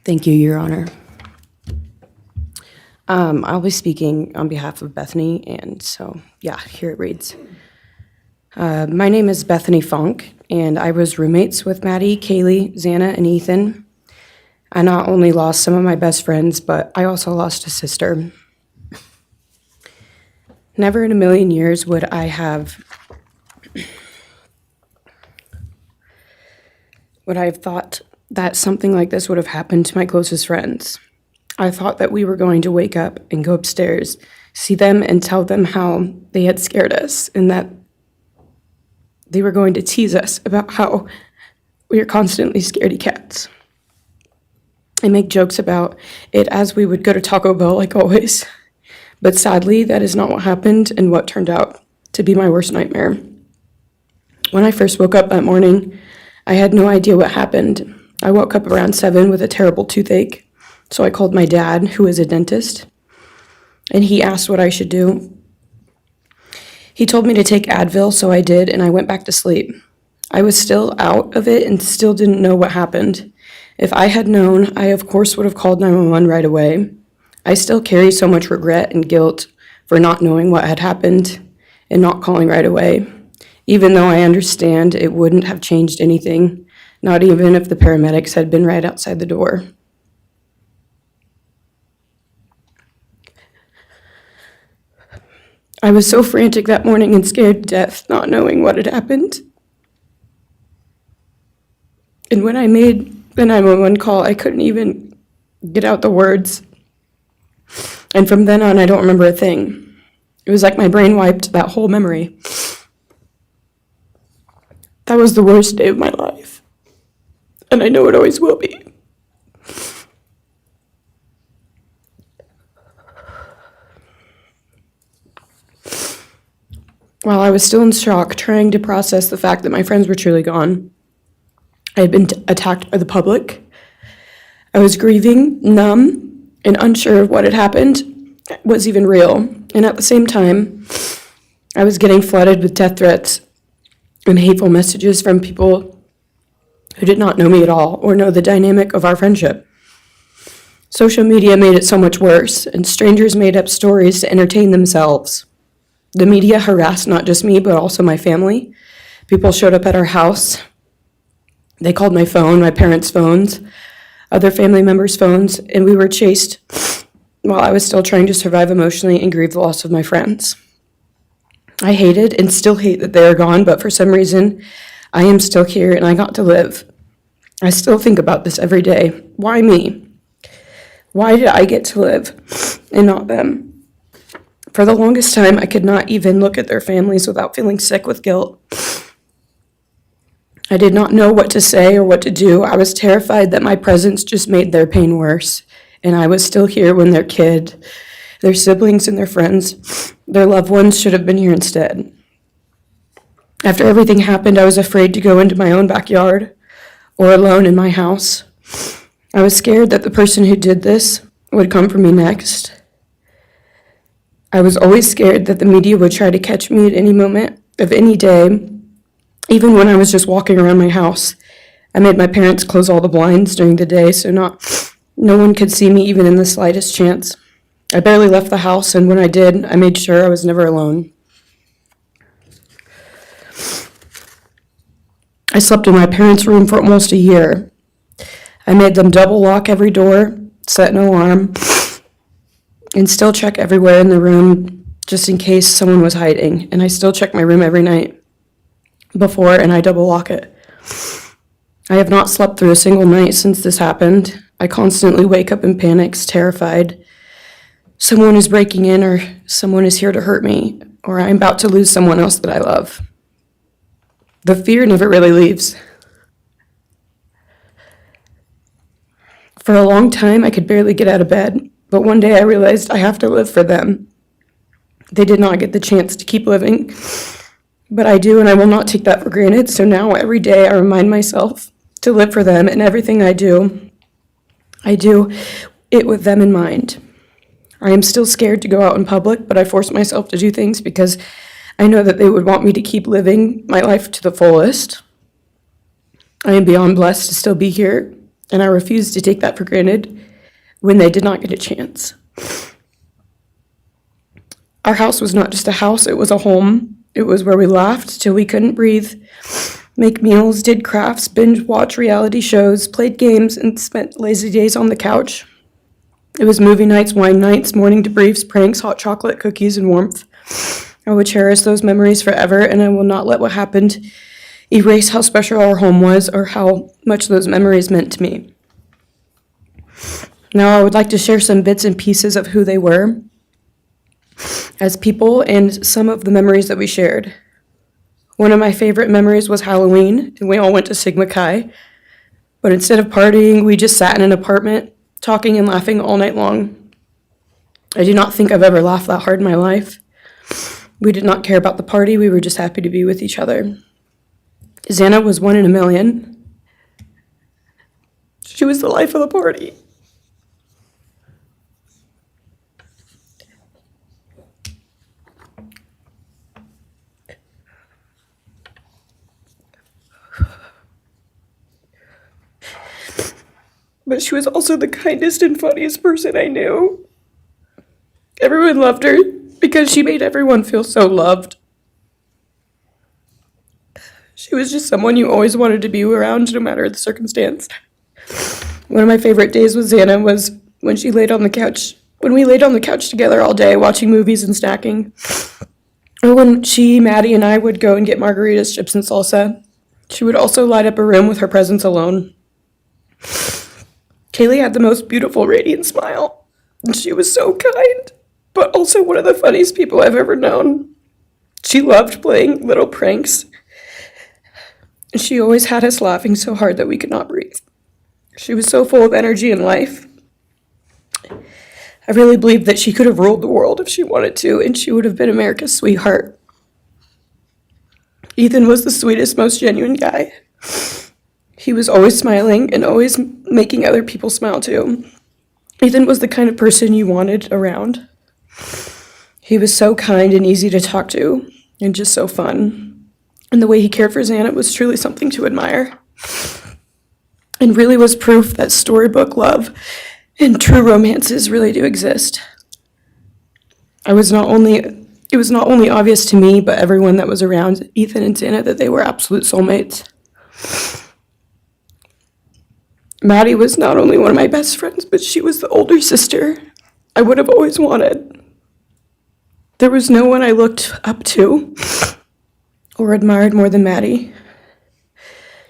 Thank you, Your Honor. I'll be speaking on behalf of Bethany, and so, yeah, here it reads. My name is Bethany Funke, and I was roommates with Maddie, Kaylee, Xana, and Ethan. I not only lost some of my best friends, but I also lost a sister. Never in a million years would I have thought that something like this would have happened to my closest friends. I thought that we were going to wake up and go upstairs, see them and tell them how they had scared us and that they were going to tease us about how we are constantly scaredy cats. And make jokes about it as we would go to Taco Bell like always. But sadly, that is not what happened and what turned out to be my worst nightmare. When I first woke up that morning, I had no idea what happened. I woke up around 7 with a terrible toothache, so I called my dad, who is a dentist, and he asked what I should do. He told me to take Advil, so I did, and I went back to sleep. I was still out of it and still didn't know what happened. If I had known, I of course would have called 911 right away. I still carry so much regret and guilt for not knowing what had happened and not calling right away, even though I understand it wouldn't have changed anything, not even if the paramedics had been right outside the door. I was so frantic that morning and scared to death, not knowing what had happened. And when I made the 911 call, I couldn't even get out the words. And from then on, I don't remember a thing. It was like my brain wiped that whole memory. That was the worst day of my life. And I know it always will be. While I was still in shock, trying to process the fact that my friends were truly gone, I had been attacked by the public. I was grieving, numb, and unsure of what had happened was even real. And at the same time, I was getting flooded with death threats and hateful messages from people who did not know me at all or know the dynamic of our friendship. Social media made it so much worse, and strangers made up stories to entertain themselves. The media harassed not just me, but also my family. People showed up at our house. They called my phone, my parents' phones, other family members' phones, and we were chased while I was still trying to survive emotionally and grieve the loss of my friends. I hated and still hate that they are gone, but for some reason, I am still here and I got to live. I still think about this every day. Why me? Why did I get to live and not them? For the longest time, I could not even look at their families without feeling sick with guilt. I did not know what to say or what to do. I was terrified that my presence just made their pain worse, and I was still here when their kid, their siblings, and their friends, their loved ones should have been here instead. After everything happened, I was afraid to go into my own backyard or alone in my house. I was scared that the person who did this would come for me next. I was always scared that the media would try to catch me at any moment of any day, even when I was just walking around my house. I made my parents close all the blinds during the day so no one could see me even in the slightest chance. I barely left the house, and when I did, I made sure I was never alone. I slept in my parents' room for almost a year. I made them double lock every door, set an alarm, and still check everywhere in the room just in case someone was hiding. And I still check my room every night before, and I double lock it. I have not slept through a single night since this happened. I constantly wake up in panics, terrified. Someone is breaking in, or someone is here to hurt me, or I'm about to lose someone else that I love. The fear never really leaves. For a long time, I could barely get out of bed. But one day I realized I have to live for them. They did not get the chance to keep living, but I do, and I will not take that for granted. So now every day I remind myself to live for them, and everything I do it with them in mind. I am still scared to go out in public, but I force myself to do things because I know that they would want me to keep living my life to the fullest. I am beyond blessed to still be here, and I refused to take that for granted when they did not get a chance. Our house was not just a house, it was a home. It was where we laughed till we couldn't breathe, make meals, did crafts, binge watch reality shows, played games, and spent lazy days on the couch. It was movie nights, wine nights, morning debriefs, pranks, hot chocolate, cookies, and warmth. I will cherish those memories forever, and I will not let what happened erase how special our home was or how much those memories meant to me. Now I would like to share some bits and pieces of who they were as people and some of the memories that we shared. One of my favorite memories was Halloween, and we all went to Sigma Chi. But instead of partying, we just sat in an apartment, talking and laughing all night long. I do not think I've ever laughed that hard in my life. We did not care about the party, we were just happy to be with each other. Xana was 1 in a million. She was the life of the party. But she was also the kindest and funniest person I knew. Everyone loved her because she made everyone feel so loved. She was just someone you always wanted to be around, no matter the circumstance. One of my favorite days with Xana was when we laid on the couch together all day, watching movies and snacking. Or when she, Maddie, and I would go and get margaritas, chips, and salsa. She would also light up a room with her presence alone. Kaylee had the most beautiful, radiant smile. And she was so kind, but also one of the funniest people I've ever known. She loved playing little pranks. And she always had us laughing so hard that we could not breathe. She was so full of energy and life. I really believe that she could have ruled the world if she wanted to, and she would have been America's sweetheart. Ethan was the sweetest, most genuine guy. He was always smiling and always making other people smile too. Ethan was the kind of person you wanted around. He was so kind and easy to talk to, and just so fun. And the way he cared for Xana was truly something to admire. And really was proof that storybook love and true romances really do exist. It was not only obvious to me, but everyone that was around Ethan and Xana that they were absolute soulmates. Maddie was not only one of my best friends, but she was the older sister I would have always wanted. There was no one I looked up to or admired more than Maddie.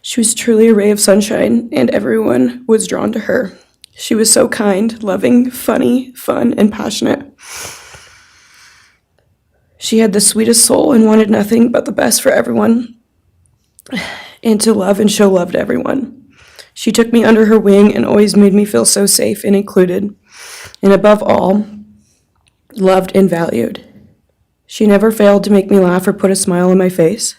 She was truly a ray of sunshine, and everyone was drawn to her. She was so kind, loving, funny, fun, and passionate. She had the sweetest soul and wanted nothing but the best for everyone, and to love and show love to everyone. She took me under her wing and always made me feel so safe and included, and above all, loved and valued. She never failed to make me laugh or put a smile on my face.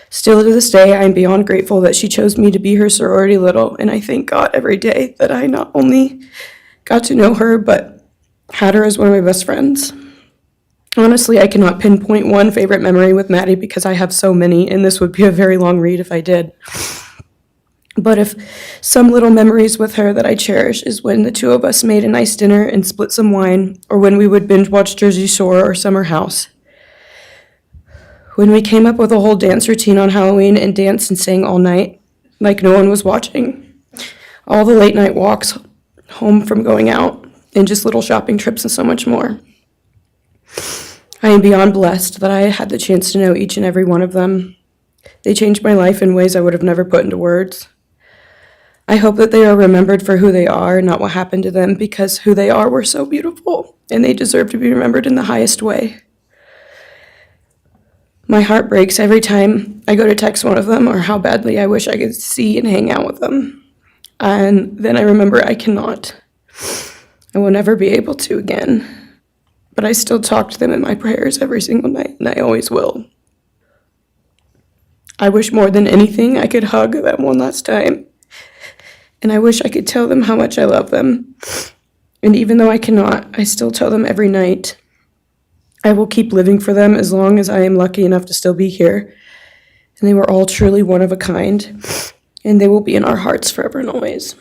Still to this day, I am beyond grateful that she chose me to be her sorority little, and I thank God every day that I not only got to know her, but had her as one of my best friends. Honestly, I cannot pinpoint one favorite memory with Maddie because I have so many, and this would be a very long read if I did. But if some little memories with her that I cherish is when the two of us made a nice dinner and split some wine, or when we would binge watch Jersey Shore or Summer House. When we came up with a whole dance routine on Halloween and danced and sang all night, like no one was watching. All the late night walks home from going out, and just little shopping trips and so much more. I am beyond blessed that I had the chance to know each and every one of them. They changed my life in ways I would have never put into words. I hope that they are remembered for who they are, not what happened to them, because who they are were so beautiful, and they deserve to be remembered in the highest way. My heart breaks every time I go to text one of them or how badly I wish I could see and hang out with them. And then I remember I cannot. I will never be able to again. But I still talk to them in my prayers every single night, and I always will. I wish more than anything I could hug them one last time. And I wish I could tell them how much I love them. And even though I cannot, I still tell them every night. I will keep living for them as long as I am lucky enough to still be here. And they were all truly one of a kind. And they will be in our hearts forever and always.